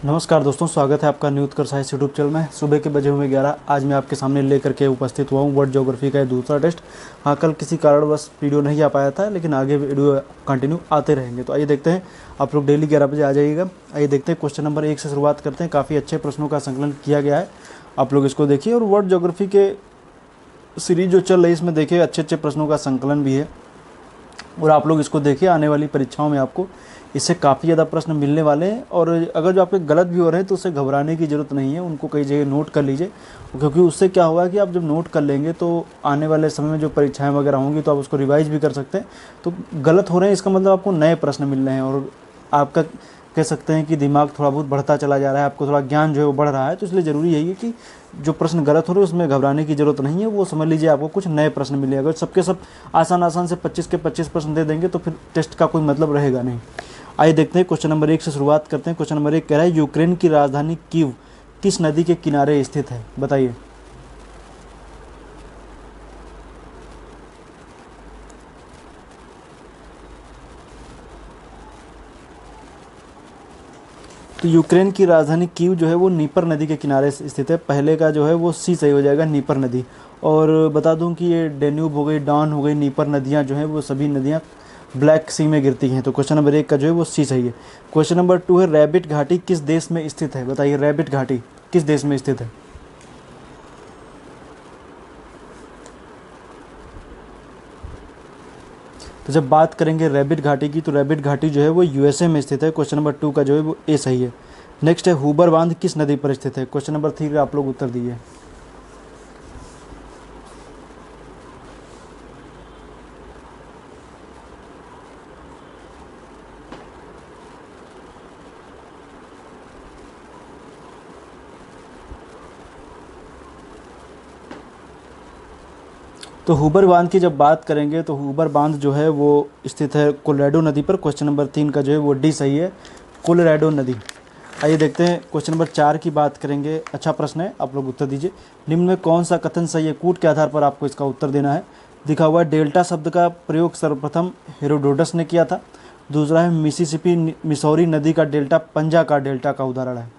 नमस्कार दोस्तों, स्वागत है आपका न्यूज कर साइंस यूट्यूब चैनल में। सुबह के बजे हुए 11। आज मैं आपके सामने लेकर के उपस्थित हुआ हूँ वर्ल्ड ज्योग्राफी का दूसरा टेस्ट। हाँ, कल किसी कारणवश वीडियो नहीं आ पाया था, लेकिन आगे वीडियो कंटिन्यू आते रहेंगे। तो आइए देखते हैं, आप लोग डेली 11 बजे आ जाइएगा। आइए देखते हैं, क्वेश्चन नंबर 1 से शुरुआत करते हैं। काफ़ी अच्छे प्रश्नों का संकलन किया गया है, आप लोग इसको देखिए। और वर्ल्ड ज्योग्राफी के सीरीज जो चल रही है, इसमें देखिए अच्छे अच्छे प्रश्नों का संकलन भी है। और आप लोग इसको देखिए, आने वाली परीक्षाओं में आपको इससे काफ़ी ज़्यादा प्रश्न मिलने वाले हैं। और अगर जो आपके गलत भी हो रहे हैं तो उससे घबराने की ज़रूरत नहीं है, उनको कई जगह नोट कर लीजिए। क्योंकि उससे क्या होगा कि आप जब नोट कर लेंगे तो आने वाले समय में जो परीक्षाएं वगैरह होंगी तो आप उसको रिवाइज भी कर सकते हैं। तो गलत हो रहे हैं इसका मतलब आपको नए प्रश्न मिल रहे हैं, और आपका कह सकते हैं कि दिमाग थोड़ा बहुत बढ़ता चला जा रहा है, आपको थोड़ा ज्ञान जो है वो बढ़ रहा है। तो इसलिए ज़रूरी यही है कि जो प्रश्न गलत हो रहे हैं उसमें घबराने की ज़रूरत नहीं है। वो समझ लीजिए आपको कुछ नए प्रश्न मिले। अगर सबके सब आसान आसान से 25 के 25 प्रश्न दे देंगे तो फिर टेस्ट का कोई मतलब रहेगा नहीं। आइए देखते हैं, क्वेश्चन नंबर 1 से शुरुआत करते हैं। क्वेश्चन नंबर 1 कह रहा है, यूक्रेन की राजधानी कीव किस नदी के किनारे स्थित है? बताइए। तो यूक्रेन की राजधानी कीव जो है वो नीपर नदी के किनारे स्थित है। पहले का जो है वो सी सही हो जाएगा, नीपर नदी। और बता दूं कि ये डेन्यूब हो गई, डॉन हो गई, नीपर नदियां जो हैं वो सभी नदियां ब्लैक सी में गिरती हैं। तो क्वेश्चन नंबर 1 का जो है वो सी सही है। क्वेश्चन नंबर 2 है, रैबिट घाटी किस देश में स्थित है? बताइए, रैबिट घाटी किस देश में स्थित है? तो जब बात करेंगे रैबिट घाटी की, तो रैबिट घाटी जो है वो यूएसए में स्थित है। क्वेश्चन नंबर 2 का जो है वो ए सही है। नेक्स्ट है, हुबर बांध किस नदी पर स्थित है? क्वेश्चन नंबर 3 का आप लोग उत्तर दीजिए। तो हुबर बांध की जब बात करेंगे तो हुबर बांध जो है वो स्थित है कोलोराडो नदी पर। क्वेश्चन नंबर 3 का जो है वो डी सही है, कोलोराडो नदी। आइए देखते हैं, क्वेश्चन नंबर 4 की बात करेंगे। अच्छा प्रश्न है, आप लोग उत्तर दीजिए। निम्न में कौन सा कथन सही है? कूट के आधार पर आपको इसका उत्तर देना है। दिखा हुआ है, डेल्टा शब्द का प्रयोग सर्वप्रथम हेरोडोटस ने किया था। दूसरा है, मिसिसिपी मिसौरी नदी का डेल्टा पंजा का डेल्टा का उदाहरण है।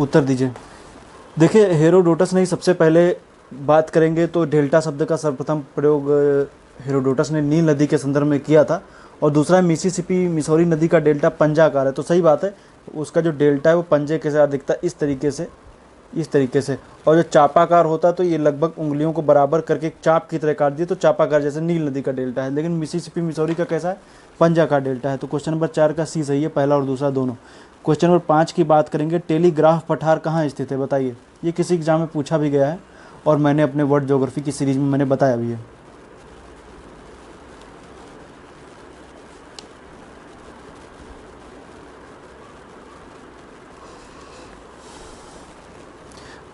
उत्तर दीजिए। देखिए, हेरोडोटस ने ही सबसे पहले बात करेंगे तो डेल्टा शब्द का सर्वप्रथम प्रयोग हेरोडोटस ने नील नदी के संदर्भ में किया था। और दूसरा है, मिसिसिपी मिसौरी नदी का डेल्टा पंजा आकार है। तो सही बात है, उसका जो डेल्टा है वो पंजे के साथ दिखता है, इस तरीके से, इस तरीके से। और जो चापाकार होता है तो ये लगभग उंगलियों को बराबर करके एक चाप की तरह काट दिए तो चापाकार, जैसे नील नदी का डेल्टा है। लेकिन मिसिसिपी मिसौरी का कैसा है? पंजा का डेल्टा है। तो क्वेश्चन नंबर 4 का सी सही है, पहला और दूसरा दोनों। क्वेश्चन नंबर 5 की बात करेंगे, टेलीग्राफ पठार कहाँ स्थित है? बताइए। ये किसी एग्जाम में पूछा भी गया है और मैंने अपने वर्ल्ड ज्योग्राफी की सीरीज में मैंने बताया भी है।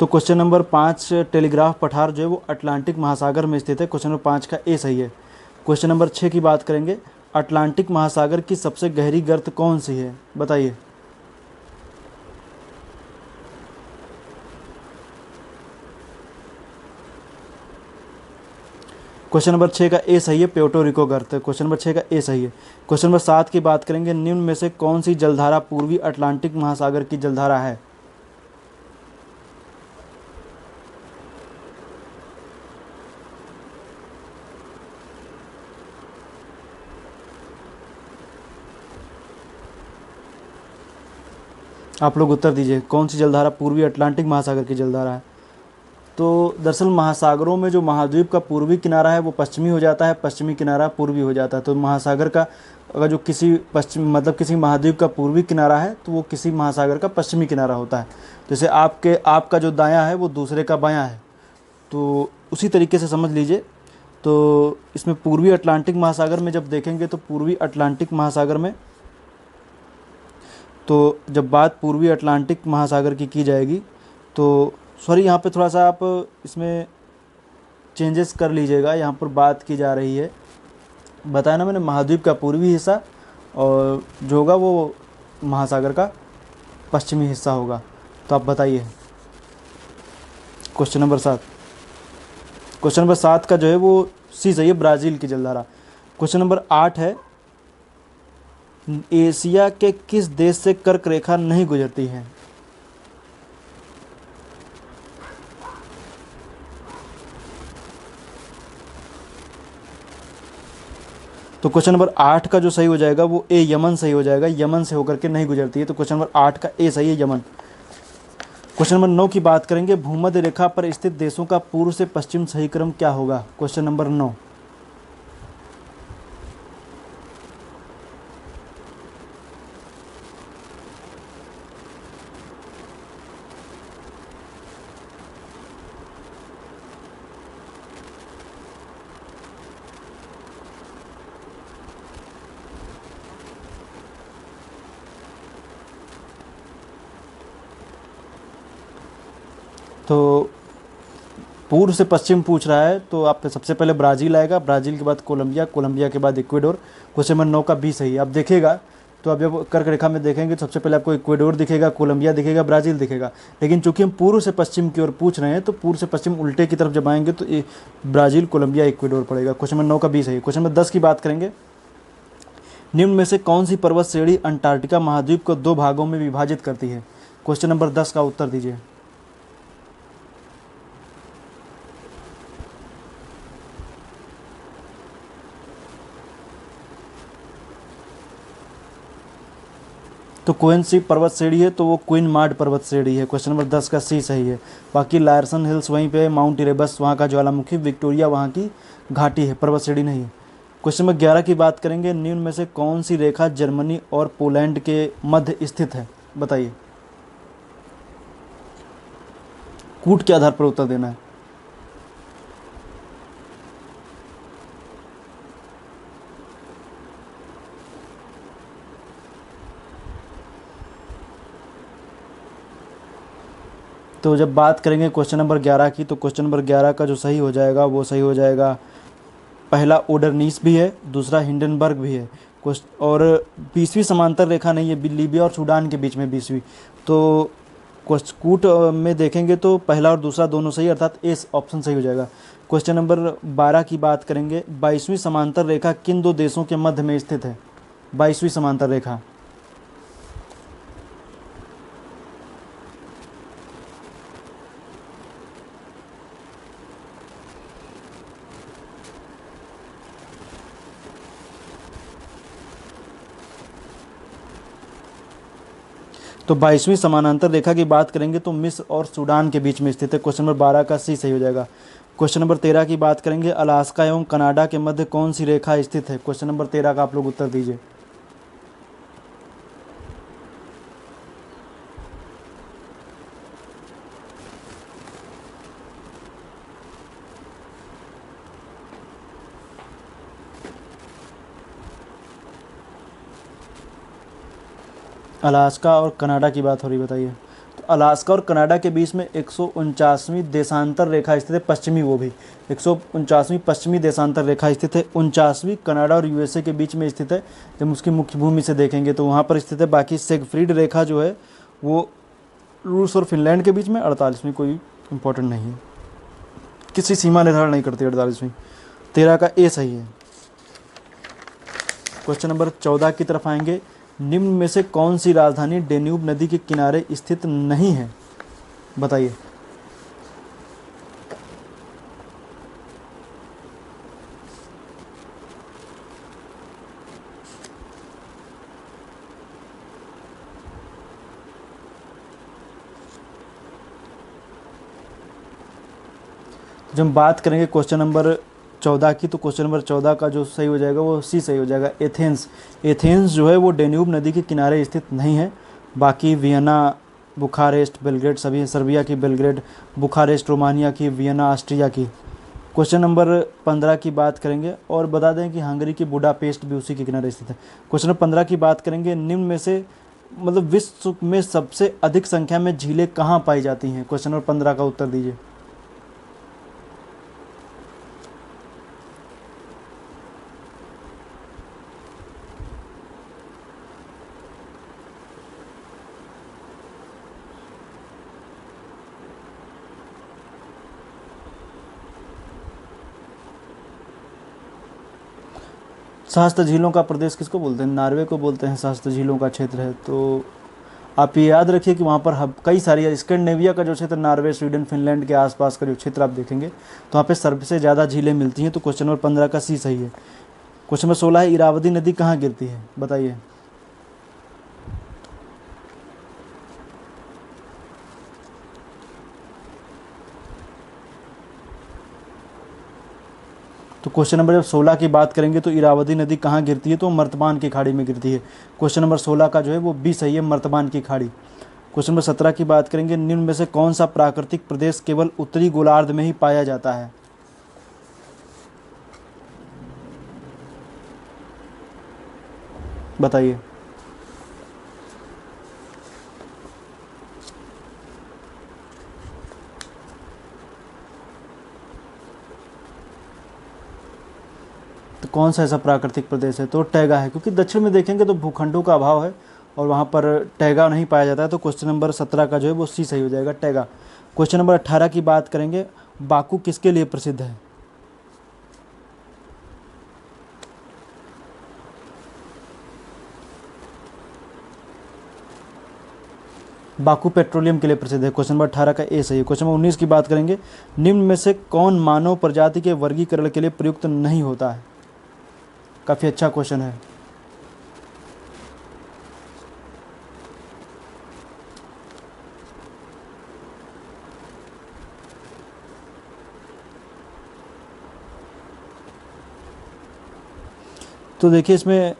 तो क्वेश्चन नंबर 5, टेलीग्राफ पठार जो है वो अटलांटिक महासागर में स्थित है। क्वेश्चन नंबर 5 का ए सही है। क्वेश्चन नंबर 6 की बात करेंगे, अटलांटिक महासागर की सबसे गहरी गर्त कौन सी है? बताइए। क्वेश्चन नंबर 6 का ए सही है, प्योर्टो रिको गर्त। क्वेश्चन नंबर 6 का ए सही है। क्वेश्चन नंबर 7 की बात करेंगे, निम्न में से कौन सी जलधारा पूर्वी अटलांटिक महासागर की जलधारा है? आप लोग उत्तर दीजिए, कौन सी जलधारा पूर्वी अटलांटिक महासागर की जलधारा है? तो दरअसल महासागरों में जो महाद्वीप का पूर्वी किनारा है वो पश्चिमी हो जाता है, पश्चिमी किनारा पूर्वी हो जाता है। तो महासागर का अगर जो किसी पश्चिम मतलब किसी महाद्वीप का पूर्वी किनारा है तो वो किसी महासागर का पश्चिमी किनारा होता है। जैसे आपका जो दायां है वो दूसरे का बायां है, तो उसी तरीके से समझ लीजिए। तो इसमें पूर्वी अटलांटिक महासागर में जब देखेंगे तो पूर्वी अटलांटिक महासागर में, तो जब बात पूर्वी अटलांटिक महासागर की जाएगी तो सॉरी, यहाँ पे थोड़ा सा आप इसमें चेंजेस कर लीजिएगा। यहाँ पर बात की जा रही है, बताया ना मैंने, महाद्वीप का पूर्वी हिस्सा, और जो होगा वो महासागर का पश्चिमी हिस्सा होगा। तो आप बताइए। क्वेश्चन नंबर 7 का जो है वो सी सही है, ब्राज़ील की जलधारा। क्वेश्चन नंबर 8 है, एशिया के किस देश से कर्क रेखा नहीं गुजरती है? तो क्वेश्चन नंबर 8 का जो सही हो जाएगा वो ए, यमन सही हो जाएगा। यमन से होकर के नहीं गुजरती है, तो क्वेश्चन नंबर 8 का ए सही है, यमन। क्वेश्चन नंबर 9 की बात करेंगे, भूमध्य रेखा पर स्थित देशों का पूर्व से पश्चिम सही क्रम क्या होगा? Question number 9। तो पूर्व से पश्चिम पूछ रहा है, तो आप सबसे पहले ब्राज़ील आएगा, ब्राज़ील के बाद कोलंबिया, कोलंबिया के बाद इक्वेडोर। क्वेश्चन नंबर 9 का बी सही है। आप देखिएगा तो आप जब कर्क रेखा में देखेंगे तो सबसे पहले आपको इक्वेडोर दिखेगा, कोलंबिया दिखेगा, ब्राज़ील दिखेगा। लेकिन चूंकि हम पूर्व से पश्चिम की ओर पूछ रहे हैं, तो पूर्व से पश्चिम उल्टे की तरफ जब आएंगे तो ब्राज़ील, कोलंबिया, इक्वेडोर पड़ेगा। क्वेश्चन नंबर 9 का बी सही है। क्वेश्चन नंबर 10 की बात करेंगे, निम्न में से कौन सी पर्वत श्रेणी अंटार्कटिका महाद्वीप को 2 भागों में विभाजित करती है? क्वेश्चन नंबर 10 का उत्तर दीजिए। तो कौन सी पर्वत श्रेणी है? तो वो क्वीन मार्ड पर्वत श्रेणी है। क्वेश्चन नंबर 10 का सी सही है। बाकी लायरसन हिल्स वहीं पे, माउंट इरेबस वहाँ का ज्वालामुखी, विक्टोरिया वहाँ की घाटी है, पर्वत श्रेणी नहीं है। क्वेश्चन नंबर 11 की बात करेंगे, निम्न में से कौन सी रेखा जर्मनी और पोलैंड के मध्य स्थित है? बताइए, कूट के आधार पर उत्तर देना है। तो जब बात करेंगे क्वेश्चन नंबर 11 की, तो क्वेश्चन नंबर 11 का जो सही हो जाएगा वो सही हो जाएगा, पहला ओडरनीस भी है, दूसरा हिंडनबर्ग भी है। और 20वीं समांतर रेखा नहीं है, लीबिया और सूडान के बीच में 20वीं। तो कूट में देखेंगे तो पहला और दूसरा दोनों सही, अर्थात ए ऑप्शन सही हो जाएगा। क्वेश्चन नंबर 12 की बात करेंगे, 22वीं समांतर रेखा किन 2 देशों के मध्य में स्थित है? 22वीं समांतर रेखा। तो 22वीं समानांतर रेखा की बात करेंगे तो मिस्र और सूडान के बीच में स्थित है। क्वेश्चन नंबर 12 का सी सही हो जाएगा। क्वेश्चन नंबर 13 की बात करेंगे, अलास्का एवं कनाडा के मध्य कौन सी रेखा स्थित है? क्वेश्चन नंबर 13 का आप लोग उत्तर दीजिए। अलास्का और कनाडा की बात हो रही, बताइए। तो अलास्का और कनाडा के बीच में 149वीं देशांतर रेखा स्थित है, पश्चिमी, वो भी 149वीं पश्चिमी देशांतर रेखा स्थित है। 49वीं कनाडा और यूएसए के बीच में स्थित है। जब उसकी मुख्य भूमि से देखेंगे तो वहाँ पर स्थित है। बाकी सेगफ्रीड रेखा जो है वो रूस और फिनलैंड के बीच में, 48वीं कोई इंपॉर्टेंट नहीं है, किसी सीमा निर्धारण नहीं करती 48वीं। 13 का ए सही है। क्वेश्चन नंबर 14 की तरफ आएंगे, निम्न में से कौन सी राजधानी डेन्यूब नदी के किनारे स्थित नहीं है? बताइए। जब हम बात करेंगे क्वेश्चन नंबर 14 की, तो क्वेश्चन नंबर 14 का जो सही हो जाएगा वो सी सही हो जाएगा, एथेंस। एथेंस जो है वो डेन्यूब नदी के किनारे स्थित नहीं है। बाकी वियना, बुखारेस्ट, बेलग्रेड सभी हैं, सर्बिया की बेलग्रेड, बुखारेस्ट रोमानिया की, वियना ऑस्ट्रिया की। क्वेश्चन नंबर 15 की बात करेंगे, और बता दें कि हंगरी की बुडापेस्ट भी उसी के किनारे स्थित है। क्वेश्चन नंबर 15 की बात करेंगे, निम्न में से मतलब विश्व में सबसे अधिक संख्या में झीलें कहाँ पाई जाती हैं? क्वेश्चन नंबर 15 का उत्तर दीजिए। सहस्त्र झीलों का प्रदेश किसको बोलते हैं? नॉर्वे को बोलते हैं, सहस्त्र झीलों का क्षेत्र है। तो आप ये याद रखिए कि वहाँ पर कई सारी स्कैंडिनेविया का जो क्षेत्र, नॉर्वे, स्वीडन, फिनलैंड के आसपास का जो क्षेत्र आप देखेंगे तो वहाँ पे सबसे ज़्यादा झीलें मिलती हैं। तो क्वेश्चन नंबर 15 का सी सही है। क्वेश्चन नंबर 16 है, इरावदी नदी कहाँ गिरती है? बताइए। तो क्वेश्चन नंबर जब 16 की बात करेंगे तो इरावदी नदी कहाँ गिरती है? तो मर्तमान की खाड़ी में गिरती है। क्वेश्चन नंबर 16 का जो है वो बी सही है, मर्तमान की खाड़ी। क्वेश्चन नंबर 17 की बात करेंगे, निम्न में से कौन सा प्राकृतिक प्रदेश केवल उत्तरी गोलार्ध में ही पाया जाता है? बताइए। तो कौन सा ऐसा प्राकृतिक प्रदेश है? तो टैगा है, क्योंकि दक्षिण में देखेंगे तो भूखंडों का अभाव है और वहाँ पर टैगा नहीं पाया जाता है। तो क्वेश्चन नंबर 17 का जो है वो सी सही हो जाएगा, टैगा। क्वेश्चन नंबर 18 की बात करेंगे, बाकू किसके लिए प्रसिद्ध है? बाकू पेट्रोलियम के लिए प्रसिद्ध है। क्वेश्चन नंबर 18 का ए सही है। क्वेश्चन नंबर 19 की बात करेंगे, निम्न में से कौन मानव प्रजाति के वर्गीकरण के लिए प्रयुक्त नहीं होता है? काफ़ी अच्छा क्वेश्चन है। तो देखिए इसमें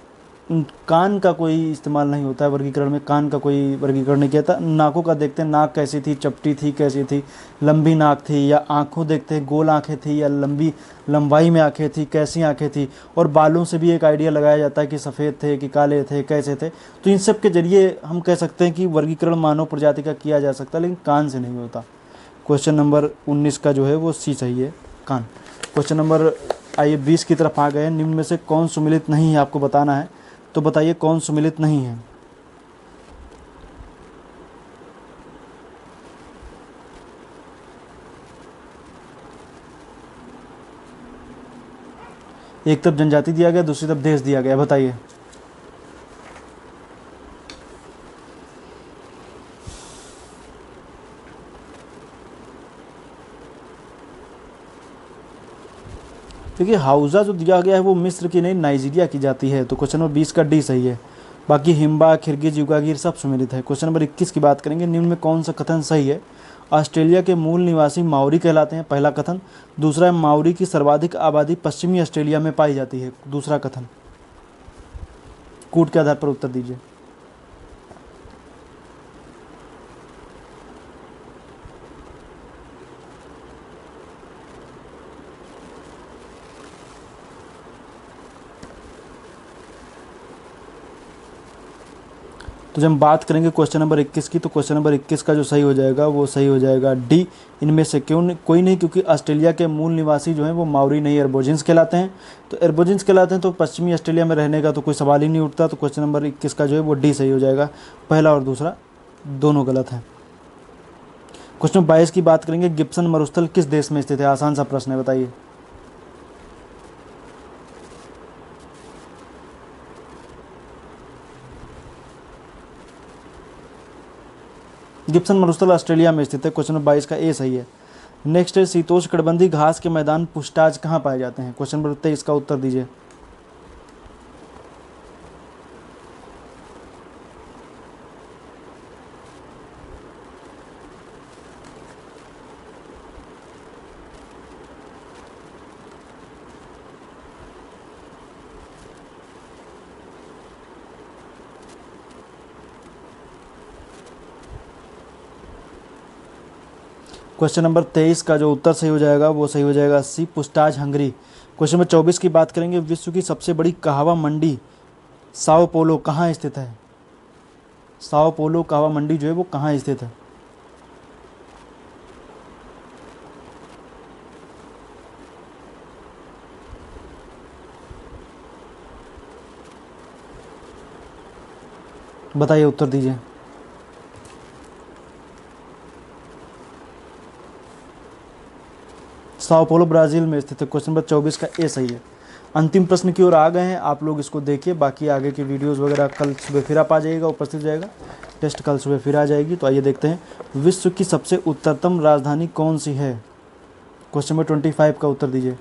कान का कोई इस्तेमाल नहीं होता है वर्गीकरण में, कान का कोई वर्गीकरण नहीं किया था। नाकों का देखते हैं, नाक कैसी थी, चपटी थी, कैसी थी, लंबी नाक थी, या आँखों देखते हैं गोल आँखें थी या लंबी लंबाई में आँखें थी, कैसी आँखें थी। और बालों से भी एक आइडिया लगाया जाता है कि सफ़ेद थे कि काले थे, कैसे थे। तो इन सब के जरिए हम कह सकते हैं कि वर्गीकरण मानव प्रजाति का किया जा सकता है, लेकिन कान से नहीं होता। क्वेश्चन नंबर 19 का जो है वो सी सही है, कान। क्वेश्चन नंबर आइए 20 की तरफ आ गए। निम्न में से कौन सुमिलित नहीं है, आपको बताना है। तो बताइए कौन सुमिलित नहीं है? एक तरफ जनजाति दिया गया, दूसरी तरफ देश दिया गया, बताइए। देखिए हाउजा जो दिया गया है वो मिस्र की नहीं, नाइजीरिया की जाती है। तो क्वेश्चन नंबर 20 का डी सही है। बाकी हिम्बा, खिरगिज, युगागिर सब सुमेलित है। क्वेश्चन नंबर 21 की बात करेंगे, निम्न में कौन सा कथन सही है? ऑस्ट्रेलिया के मूल निवासी माओरी कहलाते हैं, पहला कथन। दूसरा है, माओरी की सर्वाधिक आबादी पश्चिमी ऑस्ट्रेलिया में पाई जाती है, दूसरा कथन। कूट के आधार पर उत्तर दीजिए। तो जब हम बात करेंगे क्वेश्चन नंबर 21 की, तो क्वेश्चन नंबर 21 का जो सही हो जाएगा वो सही हो जाएगा डी। इनमें से कोई नहीं, क्योंकि ऑस्ट्रेलिया के मूल निवासी जो हैं वो माओरी नहीं एर्बोजिन्स कहलाते हैं। तो एर्बोजिन्स कहलाते हैं, तो पश्चिमी ऑस्ट्रेलिया में रहने का तो कोई सवाल ही नहीं उठता। तो क्वेश्चन नंबर 21 का जो है वो डी सही हो जाएगा। पहला और दूसरा दोनों गलत हैं। क्वेश्चन नंबर 22 की बात करेंगे, गिब्सन मरुस्थल किस देश में स्थित है? आसान सा प्रश्न है, बताइए। गिब्सन मरुस्थल ऑस्ट्रेलिया में स्थित है। क्वेश्चन नंबर 22 का ए सही है। नेक्स्ट है, शीतोष्णकटिबंधीय घास के मैदान पुष्टाज कहाँ पाए जाते हैं? क्वेश्चन नंबर 23 का उत्तर दीजिए। क्वेश्चन नंबर 23 का जो उत्तर सही हो जाएगा वो सही हो जाएगा सी, पुस्टाज, हंगरी। क्वेश्चन नंबर 24 की बात करेंगे, विश्व की सबसे बड़ी कहवा मंडी साओ पोलो कहाँ स्थित है? साओ पोलो कहवा मंडी जो है वो कहाँ स्थित है? बताइए, उत्तर दीजिए। साओ पोलो ब्राज़ील में स्थित है। क्वेश्चन नंबर 24 का ए सही है। अंतिम प्रश्न की ओर आ गए हैं, आप लोग इसको देखिए। बाकी आगे की वीडियोस वगैरह कल सुबह फिर आप आ जाइएगा, उपस्थित हो जाएगा। टेस्ट कल सुबह फिर आ जाएगी। तो आइए देखते हैं, विश्व की सबसे उत्तरतम राजधानी कौन सी है? क्वेश्चन नंबर 25 का उत्तर दीजिए।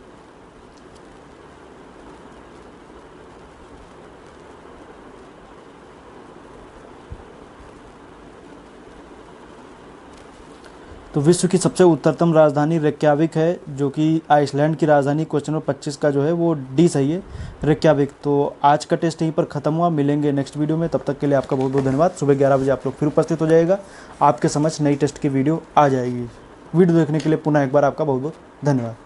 तो विश्व की सबसे उत्तरतम राजधानी रेक्याविक है, जो कि आइसलैंड की राजधानी। क्वेश्चन नंबर 25 का जो है वो डी सही है, रेक्याविक। तो आज का टेस्ट यहीं पर खत्म हुआ, मिलेंगे नेक्स्ट वीडियो में। तब तक के लिए आपका बहुत बहुत धन्यवाद। सुबह 11 बजे आप लोग फिर उपस्थित हो जाएगा, आपके समझ नई टेस्ट की वीडियो आ जाएगी। वीडियो देखने के लिए पुनः एक बार आपका बहुत बहुत धन्यवाद।